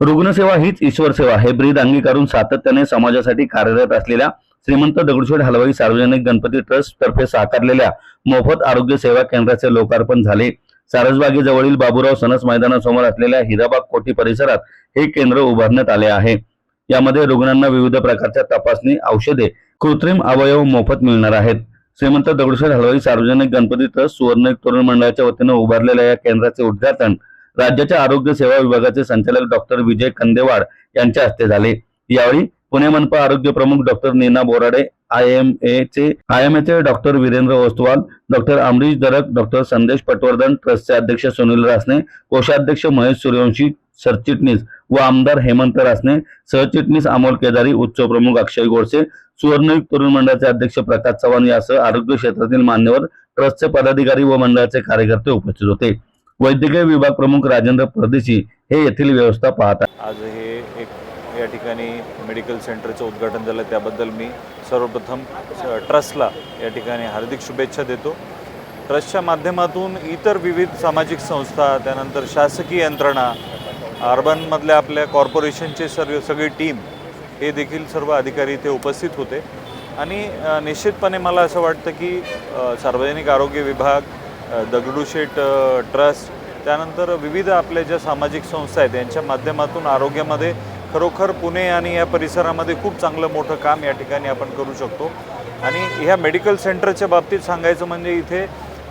रुग्णसेवा हीच ईश्वर सेवा हे ब्रीद अंगीकारून सातत्याने समाजासाठी कार्यरत असलेल्या श्रीमंत दगडूशेठ हलवाई सार्वजनिक गणपती ट्रस्ट तर्फे साकारलेल्या मोफत आरोग्य सेवा केंद्राचे लोकार्पण झाले। सारसबागे जवळील बाबूराव सणस मैदानासमोर असलेल्या हिराबाग कोठी परिसरात हे केंद्र उभारण्यात आले आहे। यामध्ये रुग्णांना विविध प्रकारच्या तपासणी, औषधे, कृत्रिम अवयव मोफत मिळणार आहेत। श्रीमंत दगडूशेठ हलवाई सार्वजनिक गणपती ट्रस्ट सुवर्णयुग तरुण मंडळाच्या वतीने उभारलेल्या या केंद्राचे उद्घाटन राज्याच्या आरोग्य सेवा विभागाचे संचालक डॉक्टर विजय कंदेवाड यांच्या हस्ते झाले। यावेळी पुणे मनपा आरोग्य प्रमुख डॉक्टर नीना बोराडे, आयएमएचे doctor Virendra Ostwal, doctor Amrish Darak, doctor संदेश पटवर्धन, ट्रस्टचे अध्यक्ष सुनील रासने, कोषाध्यक्ष महेश सूर्यवंशी, सरचिटणीस व आमदार हेमंत रासने, सहचिटणीस अमोल केदारी, उत्सव प्रमुख अक्षय गोडसे, सुवर्णयुग तरुण मंडळाचे अध्यक्ष प्रकाश चव्हाण यासह आरोग्य क्षेत्रातील मान्यवर, ट्रस्टचे पदाधिकारी व मंडळाचे कार्यकर्ते उपस्थित होते। वैद्यकीय विभाग प्रमुख राजेंद्र परदेशी हे येथील व्यवस्था पाहतात। आज हे एक या ठिकाणी मेडिकल सेंटरचं उद्घाटन झालं, त्याबद्दल मी सर्वप्रथम ट्रस्टला या ठिकाणी हार्दिक शुभेच्छा देतो। ट्रस्टच्या माध्यमातून इतर विविध सामाजिक संस्था, त्यानंतर शासकीय यंत्रणा, अर्बनमधल्या आपल्या कॉर्पोरेशनचे सगळी टीम, हे देखील सर्व अधिकारी इथे उपस्थित होते। आणि निश्चितपणे मला असं वाटतं की सार्वजनिक आरोग्य विभाग, दगडूशेठ ट्रस्ट, त्यानंतर विविध आपल्या ज्या सामाजिक संस्था आहेत यांच्या माध्यमातून आरोग्यामध्ये खरोखर पुणे आणि या परिसरामध्ये खूप चांगलं मोठं काम या ठिकाणी आपण करू शकतो। आणि ह्या मेडिकल सेंटरच्या बाबतीत सांगायचं म्हणजे इथे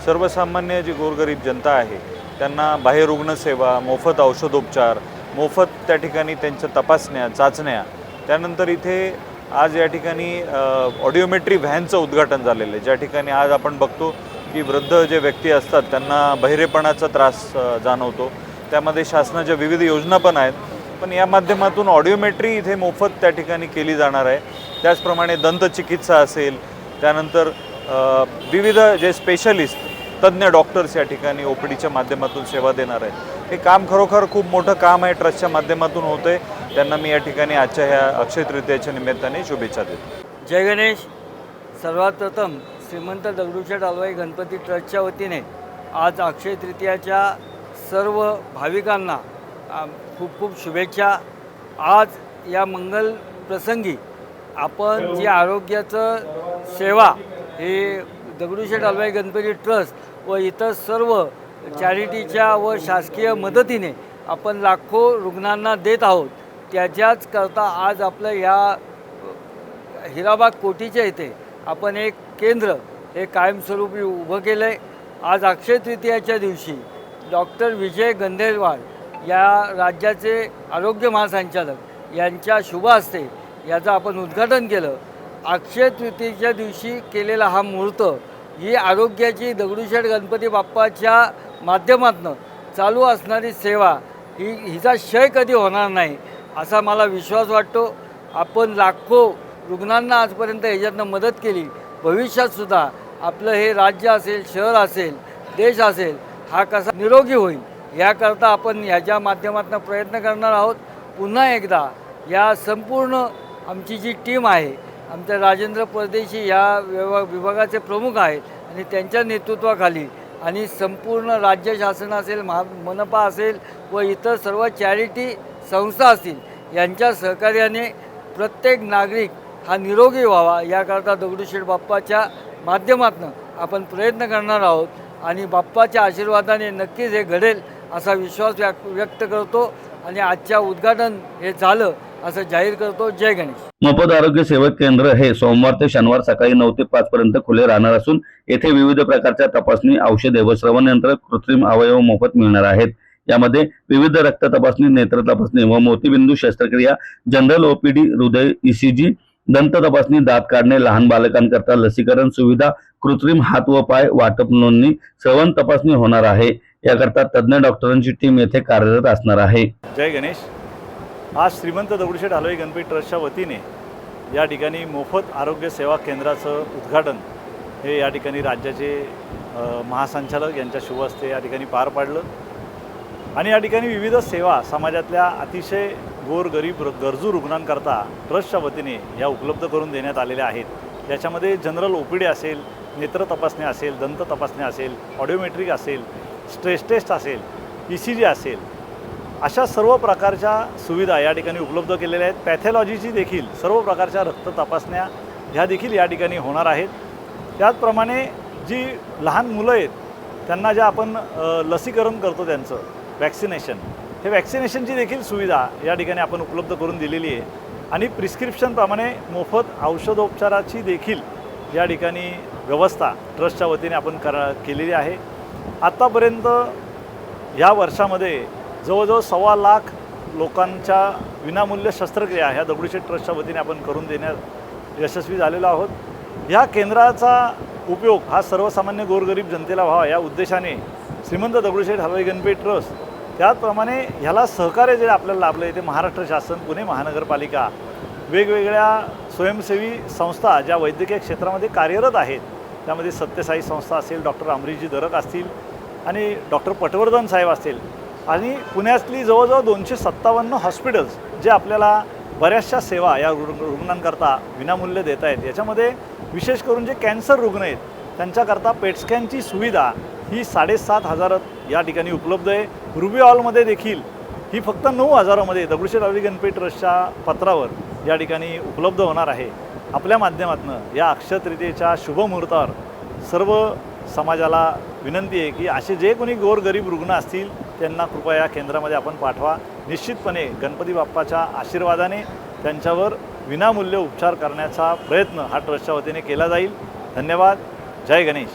सर्वसामान्य जी गोरगरीब जनता आहे त्यांना बाह्य रुग्णसेवा, मोफत औषधोपचार, मोफत त्या ठिकाणी त्यांच्या तपासण्या, चाचण्या, त्यानंतर इथे आज या ठिकाणी ऑडिओमेट्री व्हॅनचं उद्घाटन झालेलं आहे, ज्या ठिकाणी आज आपण बघतो की वृद्ध जे व्यक्ती असतात त्यांना बहिरेपणाचा त्रास जाणवतो। त्यामध्ये शासनाच्या विविध योजना पण आहेत, पण या माध्यमातून ऑडिओमेट्री इथे मोफत त्या ठिकाणी केली जाणार आहे। त्याचप्रमाणे दंतचिकित्सा असेल, त्यानंतर विविध जे स्पेशलिस्ट, तज्ज्ञ डॉक्टर्स या ठिकाणी ओपीडीच्या माध्यमातून सेवा देणार आहेत। हे काम खरोखर खूप मोठं काम आहे, ट्रस्टच्या माध्यमातून होते। त्यांना मी या ठिकाणी आजच्या ह्या अक्षय तृतीयेच्या निमित्ताने शुभेच्छा देतो। जय गणेश। सर्वात प्रथम श्रीमंत दगडूशेठ हलवाई गणपती ट्रस्टच्या वतीने आज अक्षय तृतीयाच्या सर्व भाविकांना खूप खूप शुभेच्छा। आज या मंगल प्रसंगी आपण जी आरोग्याचं सेवा हे दगडूशेठ हलवाई गणपती ट्रस्ट व इतर सर्व चॅरिटीच्या व शासकीय मदतीने आपण लाखो रुग्णांना देत आहोत, त्याच्याच करता आज आपलं या हिराबाग कोठीच्या इथे आपण एक केंद्र हे कायमस्वरूपी उभं केलं आहे। आज अक्षय तृतीयाच्या दिवशी डॉक्टर विजय कंदेवाड या राज्याचे आरोग्य महासंचालक यांच्या शुभ हस्ते याचं आपण उद्घाटन केलं। अक्षय तृतीयेच्या दिवशी केलेला हा मुहूर्त ही आरोग्याची दगडूशेठ गणपती बाप्पाच्या माध्यमातून चालू असणारी सेवा हिचा क्षय कधी होणार नाही असा मला विश्वास वाटतो। आपण लाखो रुग्णांना आजपर्यंत ह्याच्यातनं मदत केली, भविष्यातसुद्धा आपलं हे राज्य असेल, शहर असेल, देश असेल, हा कसा निरोगी होईल याकरता आपण ह्याच्या माध्यमातून प्रयत्न करणार आहोत। पुन्हा एकदा या संपूर्ण आमची जी टीम आहे, आमच्या राजेंद्र परदेशी या विभागाचे प्रमुख आहेत आणि त्यांच्या नेतृत्वाखाली आणि संपूर्ण राज्य शासन असेल, मनपा असेल व इतर सर्व चॅरिटी संस्था असतील यांच्या सहकार्याने प्रत्येक नागरिक हा निरोगी व्हावा याकरता दगडूशेठ बाप्पाच्या माध्यमातून आपण प्रयत्न करणार आहोत आणि बाप्पाच्या आशीर्वादाने नक्कीच हे घडेल असा विश्वास व्यक्त करतो आणि आजच्या उद्घाटन हे झालं असं जाहीर करतो। जय गणेश। मोफत आरोग्य सेवा केंद्र हे सोमवार ते शनिवार सकाळी 9 ते 5 पर्यंत खुले राहणार असून येथे विविध प्रकारच्या तपासणी, औषधे व श्रवण यंत्र, कृत्रिम अवयव मोफत मिळणार आहेत। यामध्ये विविध रक्त तपासणी, नेत्र तपासणी व मोतीबिंदू शस्त्रक्रिया, जनरल ओपीडी, हृदय ईसीजी, दंत तपासणी, दात काढणे, लहान बालकांकरता लसीकरण सुविधा, कृत्रिम हात व पाय वाटप नोंदणी, श्रवण तपासणी होणार आहे। याकरता तज्ज्ञ डॉक्टरांची टीम येथे कार्यरत असणार आहे। जय गणेश। आज श्रीमंत दगडूशेठ हलवाई गणपती ट्रस्टच्या वतीने या ठिकाणी मोफत आरोग्य सेवा केंद्राचं उद्घाटन हे या ठिकाणी राज्याचे महासंचालक यांच्या शुभ हस्ते या ठिकाणी पार पाडलं। आणि या ठिकाणी विविध सेवा समाजातल्या अतिशय गोरगरीब गरजू रुग्णांकरता ट्रस्टच्या वतीने या उपलब्ध करून देण्यात आलेल्या आहेत। त्याच्यामध्ये जनरल ओपीडी असेल, नेत्र तपासणी असेल, दंत तपासणी असेल, ऑडिओमेट्रिक असेल, स्ट्रेस टेस्ट असेल, ईसीजी असेल, अशा सर्व प्रकारच्या सुविधा या ठिकाणी उपलब्ध केलेल्या आहेत. पॅथॉलॉजीची देखील सर्व प्रकारच्या रक्त तपासण्या ह्या देखील या ठिकाणी होणार आहेत. त्याचप्रमाणे जी लहान मुलं आहेत त्यांना ज्या आपण लसीकरण करतो त्यांचं वॅक्सिनेशन, हे वॅक्सिनेशनची देखील सुविधा या ठिकाणी आपण उपलब्ध करून दिलेली आहे. आणि प्रिस्क्रिप्शनप्रमाणे मोफत औषधोपचाराची देखील या ठिकाणी व्यवस्था ट्रस्टच्या वतीने आपण केलेली आहे. आत्तापर्यंत या वर्षामध्ये जवळजवळ 1.25 लाख लोकांच्या विनामूल्य शस्त्रक्रिया ह्या दगडूशेठ ट्रस्टच्या वतीने आपण करून देण्यात यशस्वी झालेलो आहोत. ह्या केंद्राचा उपयोग हा सर्वसामान्य गोरगरीब जनतेला व्हावा या उद्देशाने श्रीमंत दगडूशेठ हलवाई गणपती ट्रस्ट, त्याचप्रमाणे ह्याला सहकार्य जे आपल्याला लाभलं आहे ते महाराष्ट्र शासन, पुणे महानगरपालिका, वेगवेगळ्या स्वयंसेवी संस्था ज्या वैद्यकीय क्षेत्रामध्ये कार्यरत आहेत, त्यामध्ये सत्यसाई संस्था असेल, डॉक्टर अमरीशजी दरक असतील आणि डॉक्टर पटवर्धन साहेब असतील, आणि पुण्यातली जवळजवळ 257 हॉस्पिटल्स जे आपल्याला बऱ्याचशा सेवा या रुग्णांकरता विनामूल्य देत आहेत. याच्यामध्ये विशेष करून जे कॅन्सर रुग्ण आहेत त्यांच्याकरता पेटस्कॅनची सुविधा ही 7,500 या ठिकाणी उपलब्ध आहे. रुबी हॉलमध्ये देखील ही फक्त 9,000मध्ये दगडूशेठ हलवाई गणपती ट्रस्टच्या पत्रावर या ठिकाणी उपलब्ध होणार आहे. आपल्या माध्यमातून या अक्षय तृतीयेच्या शुभमुहूर्तावर सर्व समाजाला विनंती आहे की असे जे कोणी गोरगरीब रुग्ण असतील त्यांना कृपया या केंद्रामध्ये आपण पाठवा. निश्चितपणे गणपती बाप्पाच्या आशीर्वादाने त्यांच्यावर विनामूल्य उपचार करण्याचा प्रयत्न हा ट्रस्टच्या वतीने केला जाईल. धन्यवाद. जय गणेश.